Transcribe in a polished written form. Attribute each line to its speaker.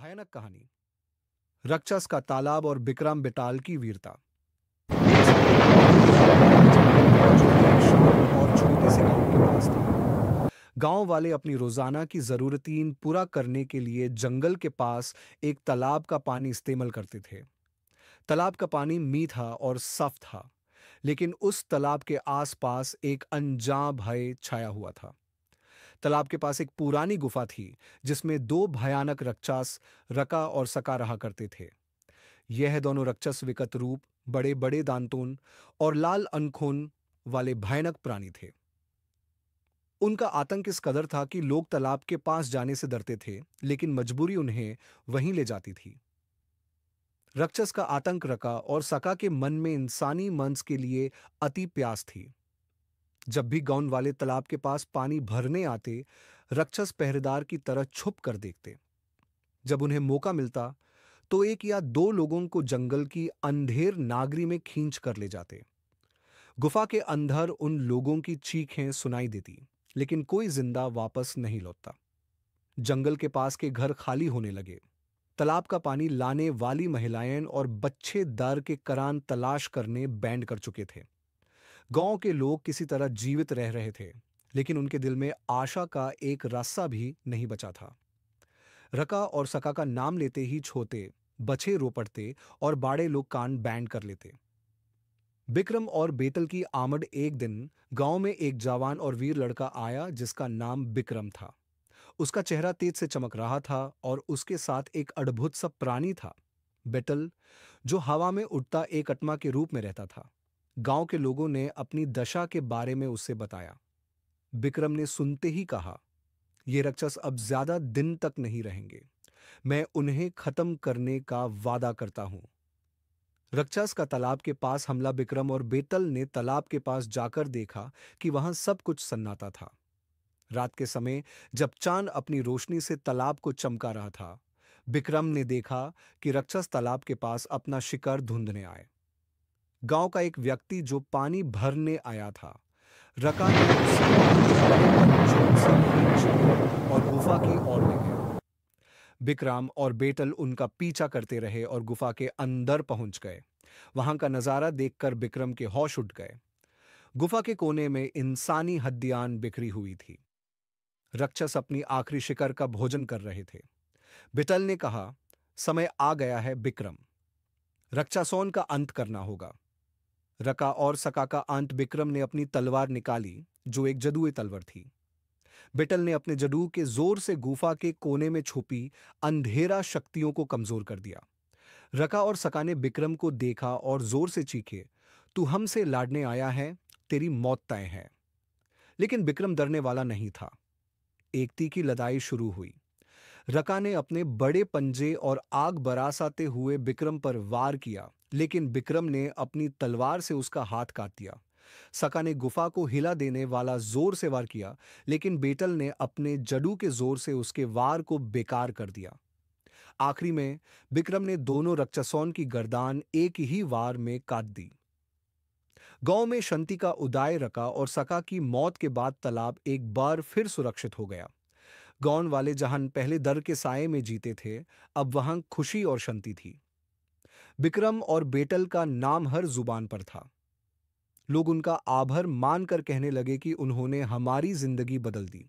Speaker 1: भयानक कहानी। राक्षस का तालाब और बिक्रम बेताल की वीरता। एक समय जंगल जो एक शांत और छोटे से गांव के पास था। गांव वाले अपनी रोजाना की जरूरतें पूरा करने के लिए जंगल के पास एक तालाब का पानी इस्तेमाल करते थे। तालाब का पानी मीठा और साफ था, लेकिन उस तालाब के आसपास एक अनजान भय छाया हुआ था। तालाब के पास एक पुरानी गुफा थी, जिसमें दो भयानक राक्षस रका और सका रहा करते थे। यह दोनों राक्षस विकट रूप, बड़े बड़े दांतों और लाल अनखोन वाले भयानक प्राणी थे। उनका आतंक इस कदर था कि लोग तालाब के पास जाने से डरते थे, लेकिन मजबूरी उन्हें वहीं ले जाती थी। राक्षस का आतंक रका और सका के मन में इंसानी मांस के लिए अति प्यास थी। जब भी गांव वाले तालाब के पास पानी भरने आते, राक्षस पहरेदार की तरह छुप कर देखते। जब उन्हें मौका मिलता तो एक या दो लोगों को जंगल की अंधेर नागरी में खींच कर ले जाते। गुफा के अंदर उन लोगों की चीखें सुनाई देती, लेकिन कोई जिंदा वापस नहीं लौटता। जंगल के पास के घर खाली होने लगे। तालाब का पानी लाने वाली महिलाएं और बच्चे दार के करान तलाश करने बैंड कर चुके थे। गांव के लोग किसी तरह जीवित रह रहे थे, लेकिन उनके दिल में आशा का एक रास्ता भी नहीं बचा था। रका और सका का नाम लेते ही छोटे बच्चे रो पड़ते और बाड़े लोग कान बैंड कर लेते। बिक्रम और बेतल की आमद। एक दिन गांव में एक जवान और वीर लड़का आया जिसका नाम बिक्रम था। उसका चेहरा तेज से चमक रहा था और उसके साथ एक अद्भुत सा प्राणी था, बेटल, जो हवा में उड़ता एक आत्मा के रूप में रहता था। गांव के लोगों ने अपनी दशा के बारे में उससे बताया। बिक्रम ने सुनते ही कहा, ये राक्षस अब ज्यादा दिन तक नहीं रहेंगे। मैं उन्हें खत्म करने का वादा करता हूं। राक्षस का तालाब के पास हमला। बिक्रम और बेतल ने तालाब के पास जाकर देखा कि वहां सब कुछ सन्नाटा था। रात के समय जब चांद अपनी रोशनी से तालाब को चमका रहा था, बिक्रम ने देखा कि राक्षस तालाब के पास अपना शिकार ढूंढने आए। गांव का एक व्यक्ति जो पानी भरने आया था, रका ने उसे बड़े पंजों से खींच और गुफा की ओर ले गया। बिक्रम और बेटल उनका पीछा करते रहे और गुफा के अंदर पहुंच गए। वहां का नजारा देखकर बिक्रम के होश उड़ गए। गुफा के कोने में इंसानी हड्डियां बिखरी हुई थी। राक्षस अपनी आखिरी शिकार का भोजन कर रहे थे। बिटल ने कहा, समय आ गया है बिक्रम, राक्षसों का अंत करना होगा। रका और सका का अंत। बिक्रम ने अपनी तलवार निकाली, जो एक जादुई तलवार थी। बिटल ने अपने जादू के जोर से गुफा के कोने में छुपी अंधेरा शक्तियों को कमजोर कर दिया। रका और सका ने बिक्रम को देखा और जोर से चीखे, तू हमसे लाड़ने आया है, तेरी मौत तय है। लेकिन बिक्रम डरने वाला नहीं था। एक तीखी लड़ाई शुरू हुई। रका ने अपने बड़े पंजे और आग बरसाते हुए बिक्रम पर वार किया, लेकिन बिक्रम ने अपनी तलवार से उसका हाथ काट दिया। सका ने गुफा को हिला देने वाला जोर से वार किया, लेकिन बेटल ने अपने जड़ू के जोर से उसके वार को बेकार कर दिया। आखिरी में बिक्रम ने दोनों राक्षसों की गर्दान एक ही वार में काट दी। गांव में शांति का उदय। रका और सका की मौत के बाद तालाब एक बार फिर सुरक्षित हो गया। गांव वाले जहां पहले डर के साए में जीते थे, अब वहां खुशी और शांति थी। बिक्रम और बेटल का नाम हर जुबान पर था। लोग उनका आभार मानकर कहने लगे कि उन्होंने हमारी जिंदगी बदल दी।